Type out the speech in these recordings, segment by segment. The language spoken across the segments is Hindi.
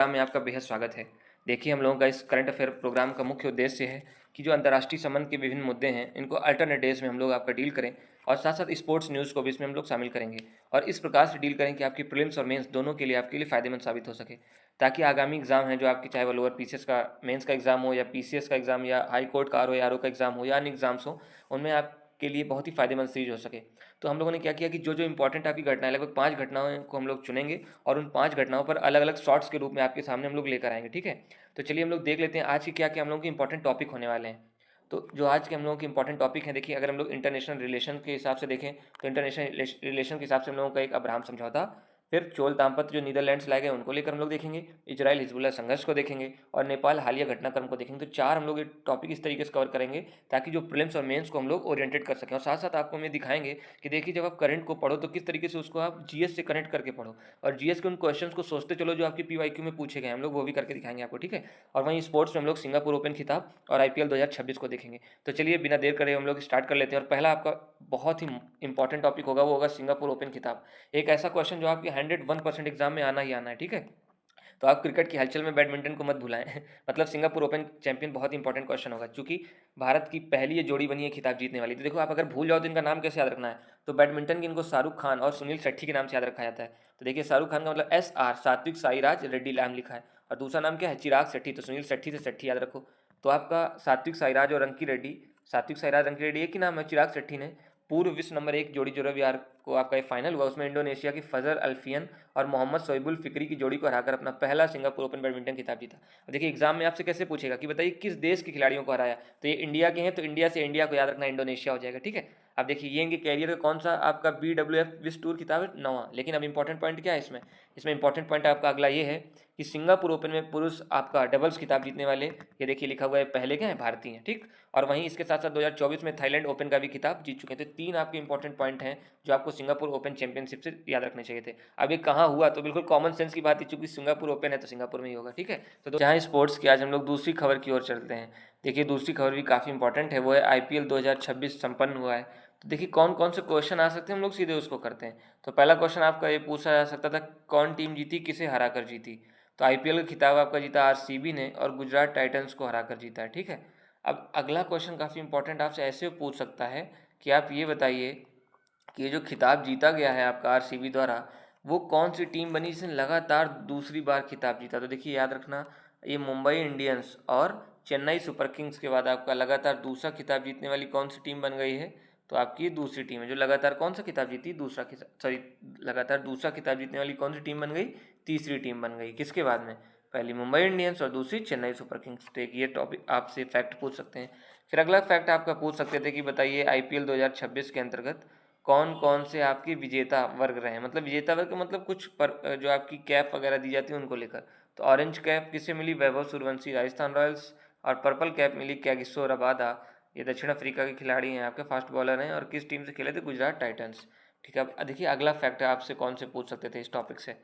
में आपका बेहद स्वागत है। देखिए, हम लोगों का इस करंट अफेयर प्रोग्राम का मुख्य उद्देश्य है कि जो अंतर्राष्ट्रीय संबंध के विभिन्न मुद्दे हैं, इनको अल्टरनेट डेज में हम लोग आपका डील करें और साथ-साथ स्पोर्ट्स न्यूज़ को भी इसमें हम लोग शामिल करेंगे और इस प्रकार से डील करें कि आपकी प्रीलिम्स और मेंस दोनों के लिए आपके लिए फ़ायदेमंद साबित हो सके। ताकि आगामी एग्ज़ाम है जो आपकी, चाहे वो लोअर पीसीएस का मेंस का एग्ज़ाम हो या पीसीएस का एग्ज़ाम या हाई कोर्ट का आरओ या आरओ का एग्ज़ाम हो या अन्य एग्ज़ाम्स हो, उनमें आपके लिए बहुत ही फ़ायदेमंद चीज़ हो सके। तो हम लोगों ने क्या किया कि जो इंपॉर्टेंट आपकी घटनाएँ, लगभग 5 घटनाओं को हम लोग चुनेंगे और उन 5 घटनाओं पर अलग-अलग शॉर्ट्स के रूप में आपके सामने हम लोग लेकर आएँगे, ठीक है? तो चलिए हम लोग देख लेते हैं आज की क्या-क्या हम लोगों के इंपॉर्टेंट टॉपिक होने वाले हैं। तो जो आज के हम लोगों के इंपॉर्टेंट टॉपिक हैं, देखिए, अगर हम लोग इंटरनेशनल रिलेशन के हिसाब से देखें, तो इंटरनेशनल रिलेशन के हिसाब से हम लोगों का एक अब्राहम समझौता, फिर चोल दाम्पत्य जो नीदरलैंड्स लाए गए उनको लेकर हम लोग देखेंगे, इजराइल हिजबुल्लाह संघर्ष को देखेंगे और नेपाल हालिया घटनाक्रम को देखेंगे। तो 4 हम लोग ये टॉपिक इस तरीके से कवर करेंगे ताकि जो प्रीलिम्स और मेंस को हम लोग ओरिएंटेड कर सकें और साथ-साथ आपको हम ये दिखाएँगे कि देखिए, जब आप करंट को पढ़ो तो किस तरीके से उसको आप जीएस से कनेक्ट करके पढ़ो और जीएस के उन क्वेश्चंस को सोचते चलो जो आपकी पीवाईक्यू में पूछे गए हैं, हम लोग वो भी करके दिखाएँगे आपको, ठीक है? और वहीं स्पोर्ट्स में हम लोग सिंगापुर ओपन खिताब और आईपीएल 2026 को देखेंगे। तो चलिए बिना देर करे हम लोग स्टार्ट कर लेते हैं और पहला आपका बहुत ही इंपॉर्टेंट टॉपिक होगा, वो होगा सिंगापुर ओपन खिताब। एक ऐसा क्वेश्चन जो आपके 101% एग्जाम में आना ही आना है, ठीक है? तो आप क्रिकेट की हलचल में बैडमिंटन को मत भुलाएं मतलब सिंगापुर ओपन चैंपियन बहुत इंपॉर्टेंट क्वेश्चन होगा, क्योंकि भारत की पहली ये जोड़ी बनी है खिताब जीतने वाली। तो देखो, आप अगर भूल जाओ तो इनका नाम कैसे याद रखना है, तो बैडमिंटन की इनको शाहरुख खान और सुनील शेट्टी के नाम से याद रखा जाता है। तो देखिए, शाहरुख खान का मतलब SR, सात्विक साईराज रेड्डी नाम लिखा है, और दूसरा नाम क्या है, चिराग शेट्टी, तो सुनील शेट्टी से शेट्टी याद रखो। तो आपका सात्विक साईराज और रंकी रेड्डी, सात्विक साईराज रंकी रेड्डी एक ही नाम है। चिराग शेट्टी ने पूर्व विश्व नंबर 1 जोड़ी जो रविवार को आपका ये फाइनल हुआ, उसमें इंडोनेशिया की फजर अल्फियन और मोहम्मद शोएबुल फिक्री की जोड़ी को हराकर अपना पहला सिंगापुर ओपन बैडमिंटन खिताब जीता। और देखिए, एग्जाम में आपसे कैसे पूछेगा कि बताइए किस देश के खिलाड़ियों को हराया, तो ये इंडिया के हैं, तो इंडिया से इंडिया को याद रखना, इंडोनेशिया हो जाएगा, ठीक है? अब देखिए, ये इनके कैरियर का कौन सा आपका BWF विश्व टूर खिताब है, 9वां। लेकिन अब इंपॉर्टेंट पॉइंट क्या है इसमें, इसमें इंपॉर्टेंट पॉइंट आपका अगला ये है कि सिंगापुर ओपन में पुरुष आपका डबल्स खिताब जीतने वाले, ये देखिए लिखा हुआ है, पहले क्या है, भारतीय हैं, ठीक? और वहीं इसके साथ साथ 2024 में थाईलैंड ओपन का भी खिताब जीत चुके हैं। तो 3 आपके इंपॉर्टेंट पॉइंट हैं जो आपको सिंगापुर ओपन चैंपियनशिप से याद रखने चाहिए थे। अब ये कहाँ हुआ, तो बिल्कुल कॉमन सेंस की बात है, चूंकि सिंगापुर ओपन है तो सिंगापुर में ही होगा, ठीक है? तो जहाँ स्पोर्ट्स की, आज हम लोग दूसरी खबर की ओर चलते हैं। देखिए, दूसरी खबर भी काफ़ी इंपॉर्टेंट है, वो है IPL 2026 संपन्न हुआ है। तो देखिए, कौन कौन से क्वेश्चन आ सकते हैं, हम लोग सीधे उसको करते हैं। तो पहला क्वेश्चन आपका ये पूछा जा सकता था, कौन टीम जीती, किसे हरा कर जीती? तो IPL का खिताब आपका जीता RCB ने और गुजरात टाइटंस को हरा कर जीता है, ठीक है? अब अगला क्वेश्चन काफ़ी इंपॉर्टेंट आपसे ऐसे पूछ सकता है कि आप ये बताइए कि ये जो खिताब जीता गया है आपका RCB द्वारा, वो कौन सी टीम बनी जिसने लगातार दूसरी बार खिताब जीता? तो देखिए, याद रखना, ये मुंबई इंडियंस और चेन्नई सुपर किंग्स के बाद आपका लगातार दूसरा खिताब जीतने वाली कौन सी टीम बन गई है? तो आपकी ये दूसरी टीम है जो लगातार कौन सा खिताब जीती, दूसरा खिताब, सॉरी, लगातार दूसरा खिताब जीतने वाली कौन सी टीम बन गई? तीसरी टीम बन गई। किसके बाद में? पहली मुंबई इंडियंस और दूसरी चेन्नई सुपर किंग्स। तो एक ये टॉपिक आपसे फैक्ट पूछ सकते हैं। फिर अगला फैक्ट आपका पूछ सकते थे कि बताइए IPL 2026 के अंतर्गत कौन कौन से आपके विजेता वर्ग रहे हैं, मतलब विजेता वर्ग का मतलब कुछ पर जो आपकी कैप वगैरह दी जाती है उनको लेकर। तो ऑरेंज कैप किसे मिली? वैभव सूर्यवंशी राजस्थान रॉयल्स, और पर्पल कैप मिली क्यागिसो रबादा, ये दक्षिण अफ्रीका के खिलाड़ी हैं, आपके फास्ट बॉलर हैं और किस टीम से खेले थे? गुजरात टाइटंस, ठीक है? अब देखिए, अगला फैक्ट है आपसे कौन से पूछ सकते थे इस टॉपिक से।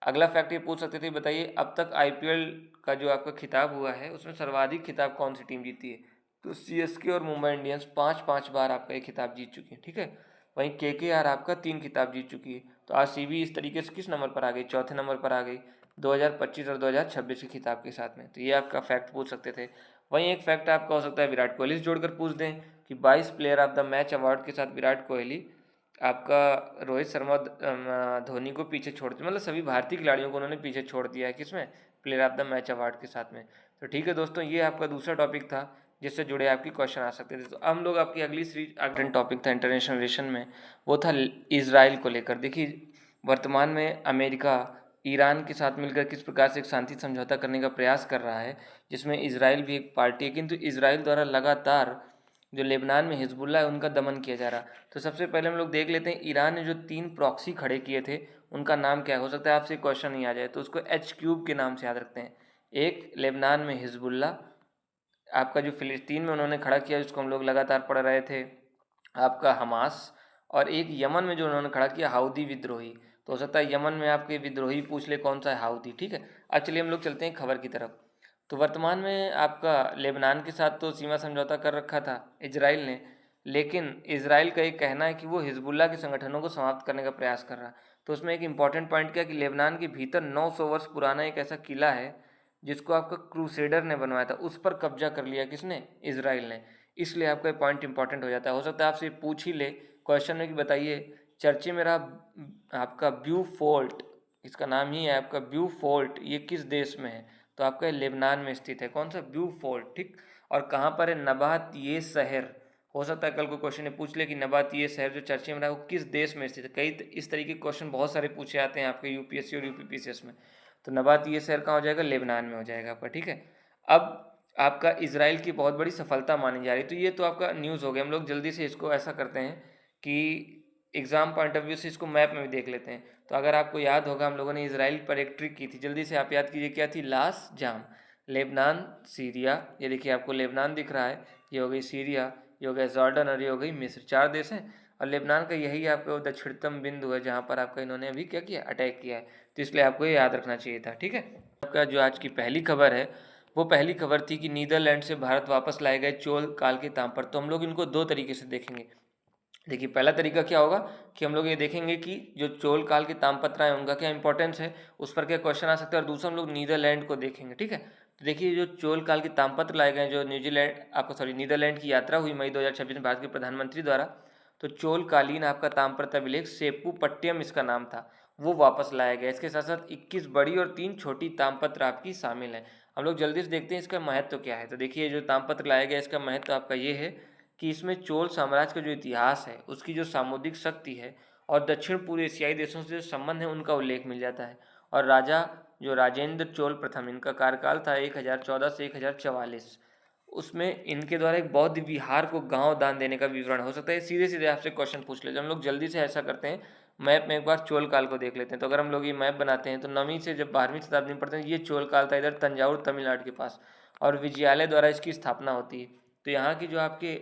अगला फैक्ट ये पूछ सकते थे, बताइए अब तक IPL का जो आपका खिताब हुआ है उसमें सर्वाधिक खिताब कौन सी टीम जीती है? तो CSK और मुंबई इंडियंस 5-5 बार आपका ये खिताब जीत चुकी है, ठीक है? वहीं KKR आपका 3 खिताब जीत चुकी है। तो RCB इस तरीके से किस नंबर पर आ गई? चौथे नंबर पर आ गई 2025 और 2026 के खिताब के साथ में। तो ये आपका फैक्ट पूछ सकते थे। वहीं एक फैक्ट आपका हो सकता है विराट कोहली से जोड़कर पूछ दें कि 22 player of the match award के साथ विराट कोहली आपका रोहित शर्मा धोनी को पीछे छोड़ दिया, मतलब सभी भारतीय खिलाड़ियों को उन्होंने पीछे छोड़ दिया है, किसमें? Player of the match award के साथ में। तो ठीक है दोस्तों, ये आपका दूसरा टॉपिक था जिससे जुड़े आपकी क्वेश्चन आ सकते थे। तो अब हम लोग आपकी अगली सीरीज अगला टॉपिक था इंटरनेशनल रिलेशन में, वो था इसराइल को लेकर। देखिए, वर्तमान में अमेरिका ईरान के साथ मिलकर किस प्रकार से एक शांति समझौता करने का प्रयास कर रहा है, जिसमें इसराइल भी एक पार्टी है, किंतु इसराइल द्वारा लगातार जो लेबनान में हिजबुल्ला है उनका दमन किया जा रहा। तो सबसे पहले हम लोग देख लेते हैं, ईरान ने जो 3 प्रॉक्सी खड़े किए थे उनका नाम क्या है? हो सकता है आपसे क्वेश्चन नहीं आ जाए, तो उसको H³ के नाम से याद रखते हैं। एक लेबनान में हिजबुल्ला, आपका जो फिलिस्तीन में उन्होंने खड़ा किया जिसको हम लोग लगातार पढ़ रहे थे, आपका हमास, और एक यमन में जो उन्होंने खड़ा किया हाउदी विद्रोही। तो हो सकता है यमन में आपके विद्रोही पूछ ले कौन सा है, हाउदी, ठीक है? अब चलिए हम लोग चलते हैं खबर की तरफ। तो वर्तमान में आपका लेबनान के साथ तो सीमा समझौता कर रखा था इजराइल ने, लेकिन इजराइल का ये कहना है कि वो हिजबुल्ला के संगठनों को समाप्त करने का प्रयास कर रहा है। तो उसमें एक इम्पॉर्टेंट पॉइंट क्या कि लेबनान के भीतर 900 वर्ष पुराना एक ऐसा किला है जिसको आपका क्रूसेडर ने बनवाया था, उस पर कब्जा कर लिया किसने? इजराइल ने। इसलिए आपका ये पॉइंट इंपॉर्टेंट हो जाता है। हो सकता है आपसे पूछ ही ले क्वेश्चन में कि बताइए चर्चे में रहा आपका ब्यू फोर्ट, इसका नाम ही है आपका ब्यू फोर्ट, ये किस देश में है? तो आपका लेबनान में स्थित है। कौन सा? ब्यू फोर्ट, ठीक। और कहाँ पर है? नबात ये शहर। हो सकता है कल को क्वेश्चन ने पूछ ले कि नबात ये शहर जो चर्चे में रहा वो किस देश में स्थित है। कई इस तरीके के क्वेश्चन बहुत सारे पूछे आते हैं आपके यूपीएससी और यूपीपीसीएस में। तो नबात ये शहर कहाँ हो जाएगा? लेबनान में हो जाएगा आपका, ठीक है। अब आपका इसराइल की बहुत बड़ी सफलता मानी जा रही है। तो ये तो आपका न्यूज़ हो गया। हम लोग जल्दी से इसको ऐसा करते हैं कि एग्जाम पॉइंट ऑफ व्यू से इसको मैप में भी देख लेते हैं। तो अगर आपको याद होगा हम लोगों ने इसराइल पर एक ट्रिक की थी, जल्दी से आप याद कीजिए क्या थी? लास जाम, लेबनान, सीरिया। ये देखिए आपको लेबनान दिख रहा है, ये हो गई सीरिया, ये हो गया जॉर्डन और ये हो गई मिस्र। 4 देश हैं और लेबनान का यही आपका दक्षिणतम बिंदु है जहाँ पर आपका इन्होंने अभी क्या किया? अटैक किया है। तो इसलिए आपको ये याद रखना चाहिए था, ठीक है। आपका जो आज की पहली खबर है वो पहली खबर थी कि नीदरलैंड से भारत वापस लाए गए चोल काल के ताम्रपत्र। तो हम लोग इनको 2 तरीके से देखेंगे। देखिए पहला तरीका क्या होगा कि हम लोग ये देखेंगे कि जो चोल काल के ताम्रपत्र हैं उनका क्या इंपॉर्टेंस है, उस पर क्या क्वेश्चन आ सकता है। और दूसरा हम लोग नीदरलैंड को देखेंगे, ठीक है। तो देखिए जो चोल काल के ताम्रपत्र लाए गए, जो नीदरलैंड की यात्रा हुई मई 2026 में भारत के प्रधानमंत्री द्वारा, तो चोलकालीन आपका ताम्रपत्र अभिलेख सेप्पू-पट्टियम इसका नाम था, वो वापस लाया गया। इसके साथ साथ 21 बड़ी और 3 छोटी ताम्रपत्र आपकी शामिल हैं। हम लोग जल्दी से देखते हैं इसका महत्व क्या है। तो देखिए जो ताम्रपत्र लाया गया इसका महत्व आपका ये है कि इसमें चोल साम्राज्य का जो इतिहास है, उसकी जो सामुद्रिक शक्ति है और दक्षिण पूर्व एशियाई देशों से जो संबंध है उनका उल्लेख मिल जाता है। और राजा जो राजेंद्र चोल प्रथम, इनका कार्यकाल था 1014 से 1044, उसमें इनके द्वारा एक बौद्ध विहार को गांव दान देने का विवरण। हो सकता है सीधे सीधे आपसे क्वेश्चन पूछ ले। जब हम लोग जल्दी से ऐसा करते हैं, मैप में एक बार चोल काल को देख लेते हैं। तो अगर हम लोग ये मैप बनाते हैं तो 9वीं से जब 12वीं शताब्दी में पढ़ते हैं, ये चोल काल था इधर तंजावुर तमिलनाडु के पास, और विजयालय द्वारा इसकी स्थापना होती है। तो यहाँ की जो आपके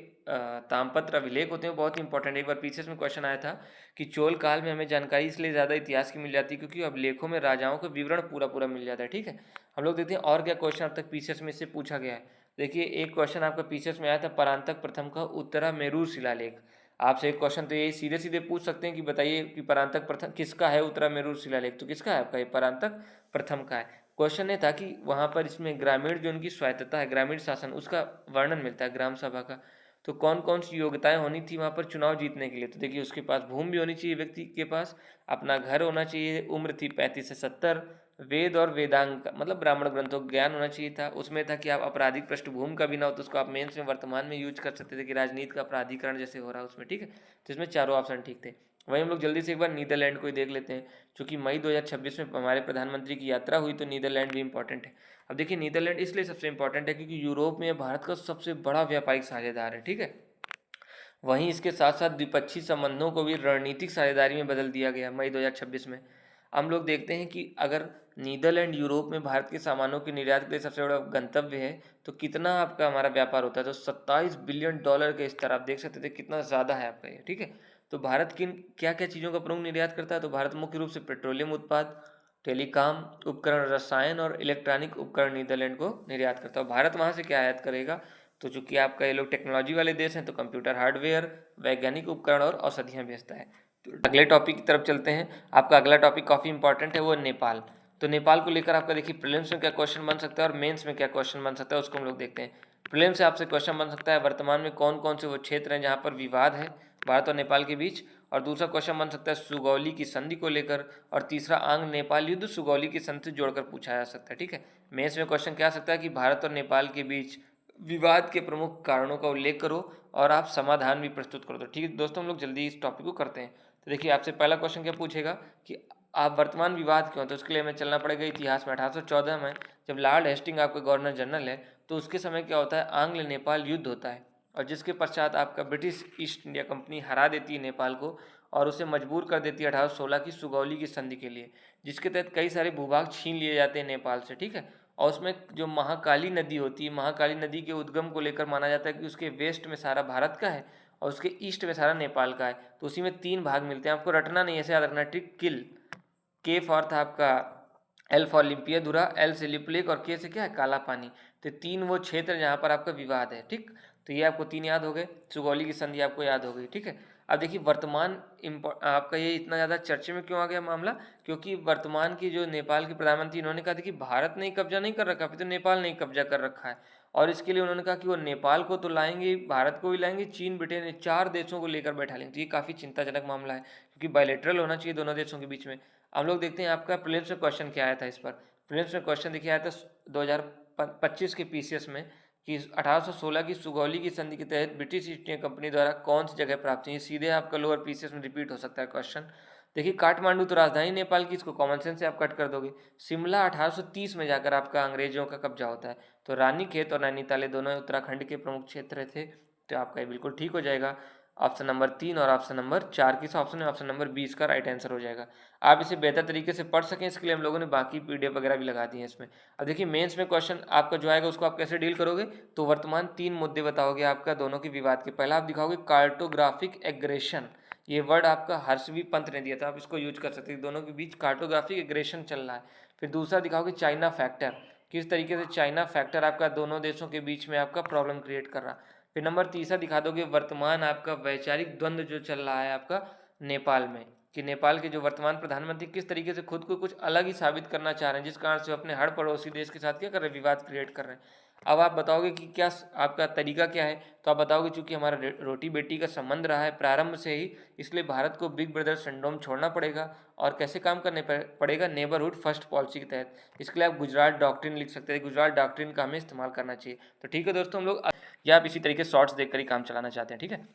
ताम्रपत्र अभिलेख होते हैं वो बहुत ही इंपॉर्टेंट है। एक बार पीछे में क्वेश्चन आया था कि चोल काल में हमें जानकारी इसलिए ज़्यादा इतिहास की मिल जाती है क्योंकि अभिलेखों में राजाओं का विवरण पूरा पूरा मिल जाता है, ठीक है। हम लोग देखते हैं और क्या क्वेश्चन अब तक पीछे में इससे पूछा गया है। देखिए एक क्वेश्चन आपका पीछे में आया था परांतक प्रथम का उत्तरा मेरूर शिलालेख। आपसे एक क्वेश्चन तो ये सीधे सीधे पूछ सकते हैं कि बताइए कि परांतक प्रथम किसका है उत्तरा मेरूर शिलालेख। तो किसका है आपका? ये परांतक प्रथम का है। क्वेश्चन ये था कि वहाँ पर इसमें ग्रामीण जो उनकी स्वायत्तता है, ग्रामीण शासन, उसका वर्णन मिलता है, ग्राम सभा का। तो कौन कौन सी योग्यताएं होनी थी वहाँ पर चुनाव जीतने के लिए? तो देखिए उसके पास भूमि भी होनी चाहिए, व्यक्ति के पास अपना घर होना चाहिए, उम्र थी 35 से 70, वेद और वेदांग मतलब ब्राह्मण ग्रंथों का ज्ञान होना चाहिए था। उसमें था कि आप आपराधिक पृष्ठभूमि का भी ना हो तो उसको आप मेंस में वर्तमान में यूज कर सकते थे कि राजनीति का अपराधीकरण जैसे हो रहा है उसमें, ठीक है। तो इसमें चारों ऑप्शन ठीक थे। वहीं हम लोग जल्दी से एक बार नीदरलैंड को ही देख लेते हैं, क्योंकि मई 2026 में हमारे प्रधानमंत्री की यात्रा हुई, तो नीदरलैंड भी इंपॉर्टेंट है। अब देखिए नीदरलैंड इसलिए सबसे इंपॉर्टेंट है क्योंकि यूरोप में भारत का सबसे बड़ा व्यापारिक साझेदार है, ठीक है। वहीं इसके साथ साथ द्विपक्षीय संबंधों को भी रणनीतिक साझेदारी में बदल दिया गया मई 2026 में। हम लोग देखते हैं कि अगर नीदरलैंड यूरोप में भारत के सामानों के निर्यात के लिए सबसे बड़ा गंतव्य है तो कितना आपका हमारा व्यापार होता है? तो 27 बिलियन डॉलर के स्तर आप देख सकते थे कितना ज़्यादा है आपका ये, ठीक है। तो भारत किन क्या क्या चीज़ों का प्रमुख निर्यात करता है? तो भारत मुख्य रूप से पेट्रोलियम उत्पाद, टेलीकॉम उपकरण, रसायन और इलेक्ट्रॉनिक उपकरण नीदरलैंड को निर्यात करता है। भारत वहाँ से क्या आयात करेगा? तो चूंकि आपका ये लोग टेक्नोलॉजी वाले देश हैं तो कंप्यूटर हार्डवेयर, वैज्ञानिक उपकरण और औषधियाँ भेजता है। तो अगले टॉपिक की तरफ चलते हैं। आपका अगला टॉपिक काफ़ी इंपॉर्टेंट है, वो नेपाल। तो नेपाल को लेकर आपका देखिए प्रीलिम्स में क्या क्वेश्चन बन सकता है और मेंस में क्या क्वेश्चन बन सकता है उसको हम लोग देखते हैं। प्रीलिम्स से आपसे क्वेश्चन बन सकता है वर्तमान में कौन कौन से वो क्षेत्र हैं जहाँ पर विवाद है भारत और नेपाल के बीच, और दूसरा क्वेश्चन बन सकता है सुगौली की संधि को लेकर, और तीसरा आंग नेपाल युद्ध सुगौली की संधि से जोड़कर पूछा जा सकता है, ठीक है। मेंस में क्वेश्चन क्या आ सकता है कि भारत और नेपाल के बीच विवाद के प्रमुख कारणों का उल्लेख करो और आप समाधान भी प्रस्तुत करो। तो ठीक है दोस्तों, हम लोग जल्दी इस टॉपिक को करते हैं। तो देखिए आपसे पहला क्वेश्चन क्या पूछेगा कि आप वर्तमान विवाद क्यों? तो उसके लिए हमें चलना पड़ेगा इतिहास में। 1814 में जब लॉर्ड हेस्टिंग आपका गवर्नर जनरल है तो उसके समय क्या होता है, आंग्ल नेपाल युद्ध होता है, और जिसके पश्चात आपका ब्रिटिश ईस्ट इंडिया कंपनी हरा देती है नेपाल को और उसे मजबूर कर देती है 1816 की सुगौली की संधि के लिए, जिसके तहत कई सारे भूभाग छीन लिए जाते हैं नेपाल से, ठीक है। और उसमें जो महाकाली नदी होती है, महाकाली नदी के उद्गम को लेकर माना जाता है कि उसके वेस्ट में सारा भारत का है और उसके ईस्ट में सारा नेपाल का है। तो उसी में 3 भाग मिलते हैं, आपको रटना नहीं, ऐसे याद रखना, ट्रिक किल। के फॉर था आपका एल फॉर लिम्पियाधुरा, एल से लिपलेक और के से क्या है, काला पानी। तो 3 वो क्षेत्र जहाँ पर आपका विवाद है, ठीक। तो ये आपको 3 याद हो गए, सुगौली की संधि आपको याद हो गई, ठीक है। अब देखिए वर्तमान आपका ये इतना ज़्यादा चर्चे में क्यों आ गया मामला, क्योंकि वर्तमान की जो नेपाल के प्रधानमंत्री इन्होंने कहा था कि भारत ने ही कब्जा नहीं कर रखा, अभी तो नेपाल ने ही कब्जा कर रखा है। और इसके लिए उन्होंने कहा कि वो नेपाल को तो लाएंगे, भारत को भी लाएंगे, चीन ब्रिटेन 4 देशों को लेकर बैठा लेंगे। तो ये काफ़ी चिंताजनक मामला है, क्योंकि बायलैटरल होना चाहिए दोनों देशों के बीच में। हम लोग देखते हैं आपका प्रीलिम्स में क्वेश्चन क्या आया था इस पर। प्रीलिम्स में क्वेश्चन देखिए आया था 2025 के पीसीएस में कि 1816 की सुगौली की संधि के तहत ब्रिटिश ईस्ट इंडिया कंपनी द्वारा कौन सी जगह प्राप्त हुई। ये सीधे आपका लोअर पीसीएस में रिपीट हो सकता है क्वेश्चन। देखिए काठमांडू तो राजधानी नेपाल की, इसको कॉमन सेंस से आप कट कर दोगे। शिमला 1830 में जाकर आपका अंग्रेजों का कब्जा होता है। तो रानीखेत और नैनीताल ये दोनों उत्तराखंड के प्रमुख क्षेत्र थे। तो आपका ये बिल्कुल ठीक हो जाएगा। ऑप्शन नंबर 3 और ऑप्शन नंबर 4 किस ऑप्शन है, ऑप्शन नंबर 20 का राइट आंसर हो जाएगा। आप इसे बेहतर तरीके से पढ़ सकें इसके लिए हम लोगों ने बाकी पीडीएफ वगैरह भी लगा दी है इसमें। अब देखिए मेंस में क्वेश्चन आपका जो आएगा उसको आप कैसे डील करोगे, तो वर्तमान 3 मुद्दे बताओगे आपका दोनों के विवाद के। पहला आप दिखाओगे कार्टोग्राफिक एग्रेशन, ये वर्ड आपका हर्षवी पंत ने दिया था, आप इसको यूज कर सकते हैं, दोनों के बीच कार्टोग्राफिक एग्रेशन चल रहा है। फिर दूसरा दिखाओगे चाइना फैक्टर, किस तरीके से चाइना फैक्टर आपका दोनों देशों के बीच में आपका प्रॉब्लम क्रिएट कर रहा है। फिर नंबर तीसरा दिखा दोगे वर्तमान आपका वैचारिक द्वंद्व जो चल रहा है आपका नेपाल में, कि नेपाल के जो वर्तमान प्रधानमंत्री किस तरीके से खुद को कुछ अलग ही साबित करना चाह रहे हैं, जिस कारण से वो अपने हर पड़ोसी देश के साथ क्या कर रहे हैं, विवाद क्रिएट कर रहे हैं। अब आप बताओगे कि क्या आपका तरीका क्या है, तो आप बताओगे चूंकि हमारा रोटी बेटी का संबंध रहा है प्रारंभ से ही, इसलिए भारत को बिग ब्रदर सिंड्रोम छोड़ना पड़ेगा और कैसे काम करने पड़ेगा, नेबरहुड फर्स्ट पॉलिसी के तहत। इसके लिए आप गुजरात डॉक्ट्रिन लिख सकते हैं, गुजरात डॉक्ट्रिन का हमें इस्तेमाल करना चाहिए। तो ठीक है दोस्तों, हम लोग या आप इसी तरीके शॉर्ट्स देखकर ही काम चलाना चाहते हैं, ठीक है।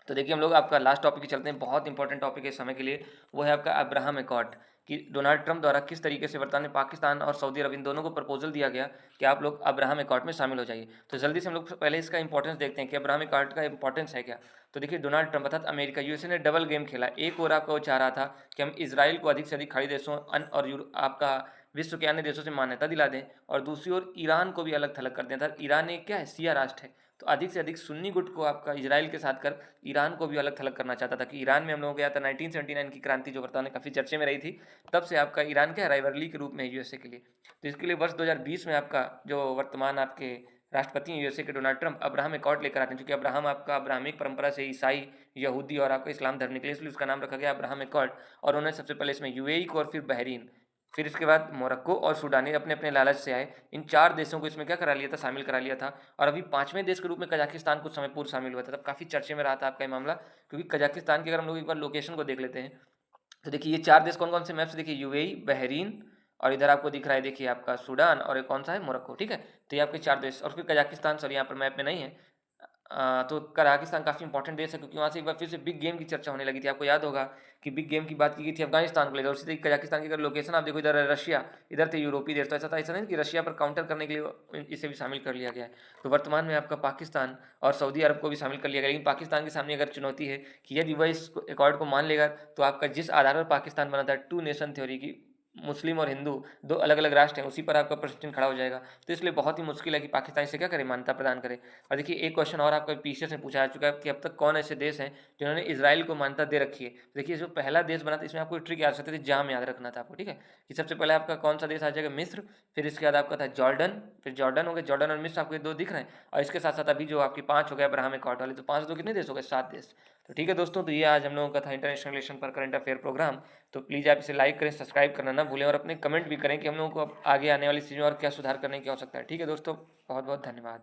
तो देखिए हम लोग आपका लास्ट टॉपिक ही चलते हैं, बहुत इंपॉर्टेंट टॉपिक है इस समय के लिए। वो है आपका अब्राहम एकॉर्ड, कि डोनाल्ड ट्रंप द्वारा किस तरीके से वर्तमान में पाकिस्तान और सऊदी अरब इन दोनों को प्रपोजल दिया गया कि आप लोग अब्राहम एकॉर्ड में शामिल हो जाइए। तो जल्दी से हम लोग पहले इसका इंपॉर्टेंस देखते हैं कि अब्राहम एकॉर्ड का इंपॉर्टेंस है क्या। तो देखिए डोनाल्ड ट्रंप अर्थात अमेरिका यूएसए ने डबल गेम खेला। एक और आपका वो चाह रहा था कि हम इसराइल को अधिक से अधिक खाड़ी देशों और आपका विश्व के अन्य देशों से मान्यता दिला दें, और दूसरी ओर ईरान को भी अलग थलग कर दें। अर्थात ईरान एक क्या है, शिया राष्ट्र है, तो अधिक से अधिक सुन्नी गुट को आपका इजराइल के साथ कर ईरान को भी अलग थलग करना चाहता था। कि ईरान में हम लोगों को याद था 1979 की क्रांति जो वर्तमान में काफ़ी चर्चे में रही थी, तब से आपका ईरान क्या है, राइवरली के रूप में यूएसए के लिए। तो इसके लिए वर्ष 2020 में आपका जो वर्तमान आपके राष्ट्रपति हैं यूएसए के डोनाल्ड ट्रंप अब्राहम एकॉर्ड लेकर आते हैं। क्योंकि अब्राहम आपका अब्राहमिक परंपरा से ईसाई, यहूदी और आपका इस्लाम धर्म निकले, इसलिए उसका नाम रखा गया अब्राहम एकॉर्ड। और उन्होंने सबसे पहले इसमें यूएई को और फिर बहरीन, फिर इसके बाद मोरक्को और सूडान अपने अपने लालच से आए, इन 4 देशों को इसमें क्या करा लिया था, शामिल करा लिया था। और अभी 5वें देश के रूप में कजाकिस्तान कुछ समय पूर्व शामिल हुआ था, तब काफ़ी चर्चे में रहा था आपका ये मामला। क्योंकि कजाकिस्तान की अगर हम लोग एक बार लोकेशन को देख लेते हैं, तो देखिए ये 4 देश कौन कौन से मैप से, देखिए यूएई, बहरीन, और इधर आपको दिख रहा है देखिए आपका सूडान, और एक कौन सा है, मोरक्को, ठीक है। तो ये आपके 4 देश, और फिर कजाकिस्तान सॉरी यहाँ पर मैप में नहीं है। तो कजाकिस्तान काफ़ी इंपॉर्टेंट देश है, क्योंकि वहाँ से एक बार फिर से बिग गेम की चर्चा होने लगी थी। आपको याद होगा कि बिग गेम की बात की गई थी अफगानिस्तान को लेकर। उसी तरीके कजाकिस्तान की अगर लोकेशन आप देखो, इधर है रशिया, इधर थे यूरोपीय देश। तो ऐसा था, ऐसा नहीं कि रशिया पर काउंटर करने के लिए इसे भी शामिल कर लिया गया है। तो वर्तमान में आपका पाकिस्तान और सऊदी अरब को भी शामिल कर लिया गया। लेकिन पाकिस्तान के सामने अगर चुनौती है कि यदि वह इस एकॉर्ड को मान लेगा, तो आपका जिस आधार पर पाकिस्तान बना था, टू नेशन थ्योरी की, मुस्लिम और हिंदू 2 अलग अलग राष्ट्र हैं, उसी पर आपका प्रश्न चिन्ह खड़ा हो जाएगा। तो इसलिए बहुत ही मुश्किल है कि पाकिस्तान इसे क्या करे, मान्यता प्रदान करे। और देखिए एक क्वेश्चन और आपका पीसीएस में पूछा जा चुका है कि अब तक कौन ऐसे देश हैं जिन्होंने इसराइल को मान्यता दे रखी है। देखिए जो पहला देश बना था, इसमें आपको ट्रिक याद सकते थे, जाम याद रखना था आपको, ठीक है। कि सबसे पहले आपका कौन सा देश आ जाएगा, मिस्र, फिर इसके बाद आपका था जॉर्डन, फिर जॉर्डन हो गए, जॉर्डन और मिस्र आपको 2 दिख रहे हैं। और इसके साथ साथ अभी जो आपकी 5 हो गए अब्राहम एकॉर्ड वाले, तो 5 2 कितने देश हो गए, 7 देश। तो ठीक है दोस्तों, तो ये आज हम लोगों का था इंटरनेशनल रिलेशन पर करंट अफेयर प्रोग्राम। तो प्लीज़ आप इसे लाइक करें, सब्सक्राइब करना ना भूलें, और अपने कमेंट भी करें कि हम लोगों को अब आगे आने वाली चीज़ों और क्या सुधार करने की आवश्यकता है। ठीक है दोस्तों, बहुत बहुत धन्यवाद।